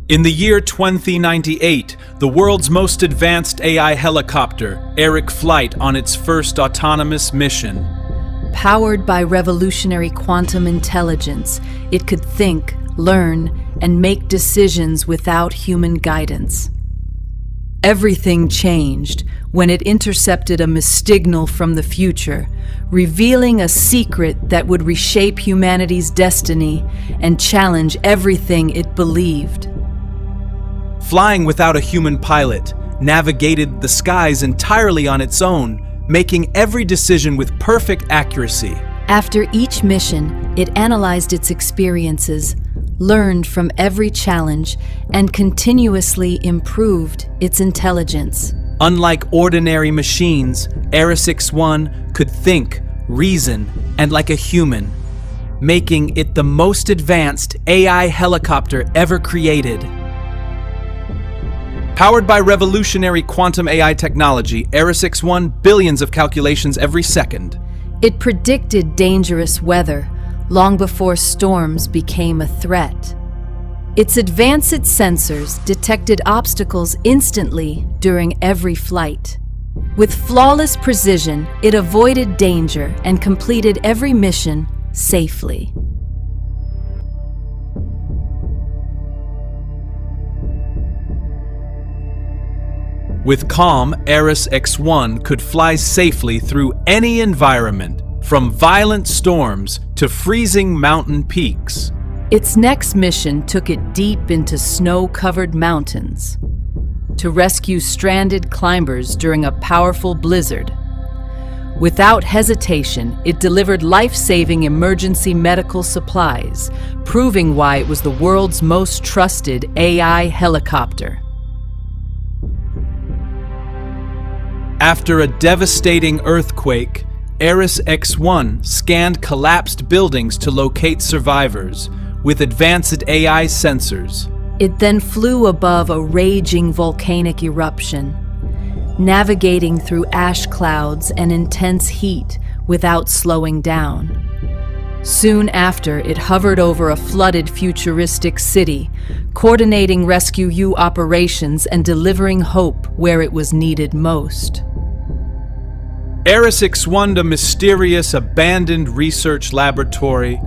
In the year 2098, the world's most advanced AI helicopter, AERIS Flight, on its first autonomous mission. Powered by revolutionary quantum intelligence, it could think, learn, and make decisions without human guidance. Everything changed when it intercepted a mystignal from the future, revealing a secret that would reshape humanity's destiny and challenge everything it believed. Flying without a human pilot, navigated the skies entirely on its own, making every decision with perfect accuracy. After each mission, it analyzed its experiences, learned from every challenge, and continuously improved its intelligence. Unlike ordinary machines, AERIS-X1 could think, reason, and like a human, making it the most advanced AI helicopter ever created. Powered by revolutionary quantum AI technology, AERIS-X1 billions of calculations every second. It predicted dangerous weather long before storms became a threat. Its advanced sensors detected obstacles instantly during every flight. With flawless precision, it avoided danger and completed every mission safely. With calm, AERIS-X1 could fly safely through any environment, from violent storms to freezing mountain peaks. Its next mission took it deep into snow-covered mountains to rescue stranded climbers during a powerful blizzard. Without hesitation, it delivered life-saving emergency medical supplies, proving why it was the world's most trusted AI helicopter. After a devastating earthquake, AERIS-X1 scanned collapsed buildings to locate survivors with advanced AI sensors. It then flew above a raging volcanic eruption, navigating through ash clouds and intense heat without slowing down. Soon after, it hovered over a flooded futuristic city, coordinating rescue operations and delivering hope where it was needed most. AERIS-X1, a mysterious abandoned research laboratory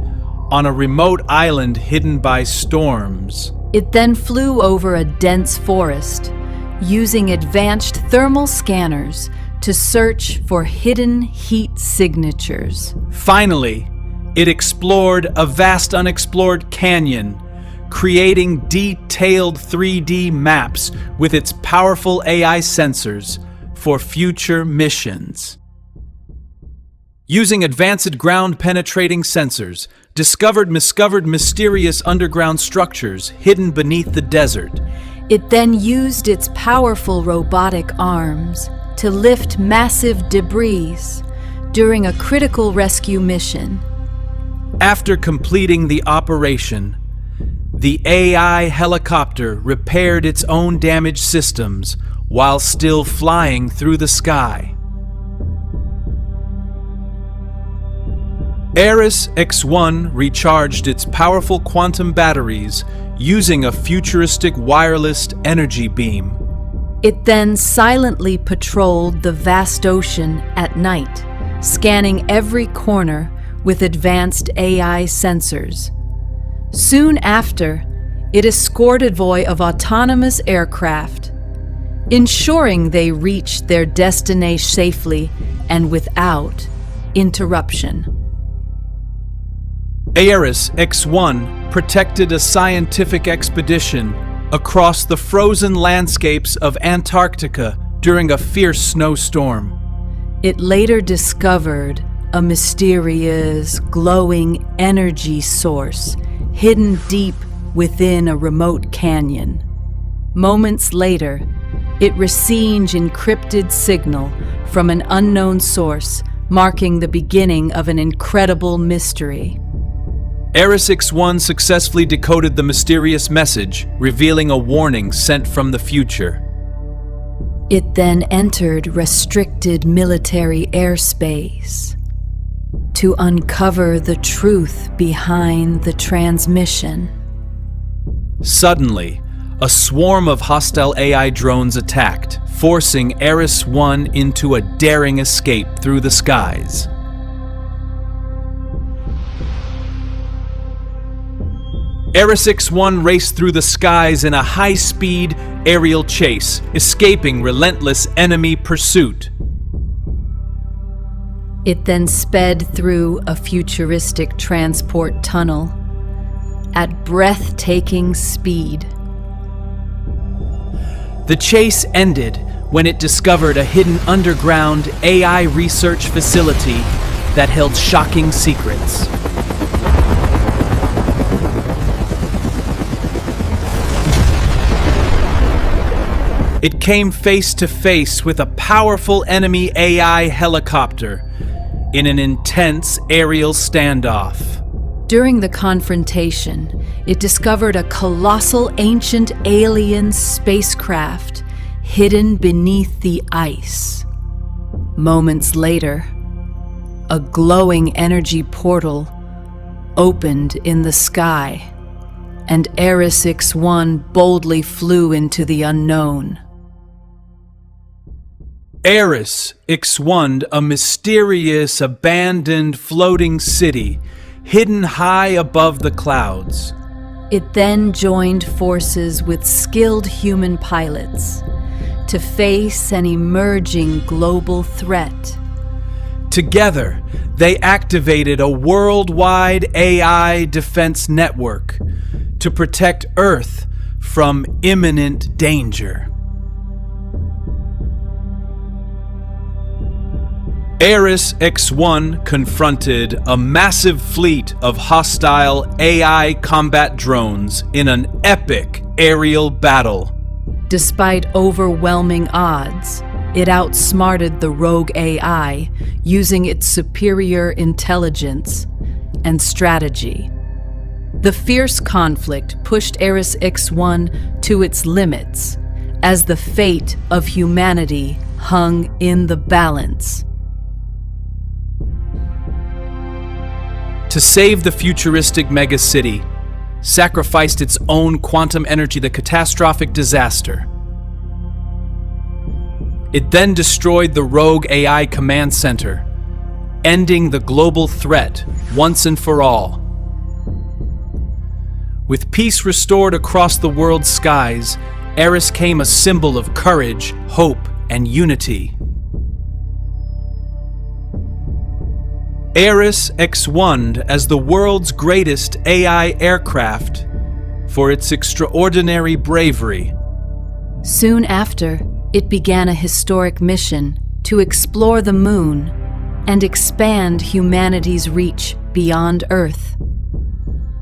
on a remote island hidden by storms. It then flew over a dense forest, using advanced thermal scanners to search for hidden heat signatures. Finally, it explored a vast unexplored canyon, creating detailed 3D maps with its powerful AI sensors for future missions. Using advanced ground-penetrating sensors, discovered mysterious underground structures hidden beneath the desert. It then used its powerful robotic arms to lift massive debris during a critical rescue mission. After completing the operation, the AI helicopter repaired its own damaged systems while still flying through the sky. AERIS-X1 recharged its powerful quantum batteries using a futuristic wireless energy beam. It then silently patrolled the vast ocean at night, scanning every corner with advanced AI sensors. Soon after, it escorted convoy of autonomous aircraft, ensuring they reached their destination safely and without interruption. AERIS-X1 protected a scientific expedition across the frozen landscapes of Antarctica during a fierce snowstorm. It later discovered a mysterious, glowing energy source hidden deep within a remote canyon. Moments later, it received an encrypted signal from an unknown source, marking the beginning of an incredible mystery. AERIS-X1 successfully decoded the mysterious message, revealing a warning sent from the future. It then entered restricted military airspace to uncover the truth behind the transmission. Suddenly, a swarm of hostile AI drones attacked, forcing AERIS-X1 into a daring escape through the skies. AERIS-X1 raced through the skies in a high-speed aerial chase, escaping relentless enemy pursuit. It then sped through a futuristic transport tunnel at breathtaking speed. The chase ended when it discovered a hidden underground AI research facility that held shocking secrets. It came face to face with a powerful enemy AI helicopter in an intense aerial standoff. During the confrontation, it discovered a colossal ancient alien spacecraft hidden beneath the ice. Moments later, a glowing energy portal opened in the sky, and AERIS-X1 boldly flew into the unknown. AERIS-X1, a mysterious, abandoned, floating city, hidden high above the clouds. It then joined forces with skilled human pilots to face an emerging global threat. Together, they activated a worldwide AI defense network to protect Earth from imminent danger. AERIS-X1 confronted a massive fleet of hostile AI combat drones in an epic aerial battle. Despite overwhelming odds, it outsmarted the rogue AI using its superior intelligence and strategy. The fierce conflict pushed AERIS-X1 to its limits as the fate of humanity hung in the balance. To save the futuristic megacity, sacrificed its own quantum energy, the catastrophic disaster. It then destroyed the rogue AI command center, ending the global threat once and for all. With peace restored across the world's skies, AERIS became a symbol of courage, hope, and unity. AERIS-X1 as the world's greatest AI aircraft for its extraordinary bravery. Soon after, it began a historic mission to explore the moon and expand humanity's reach beyond Earth.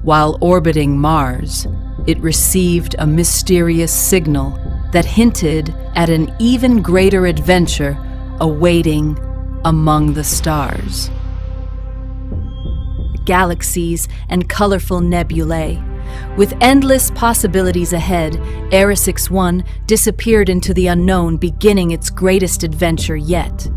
While orbiting Mars, it received a mysterious signal that hinted at an even greater adventure awaiting among the stars. Galaxies and colorful nebulae. With endless possibilities ahead, AERIS-X1 disappeared into the unknown, beginning its greatest adventure yet.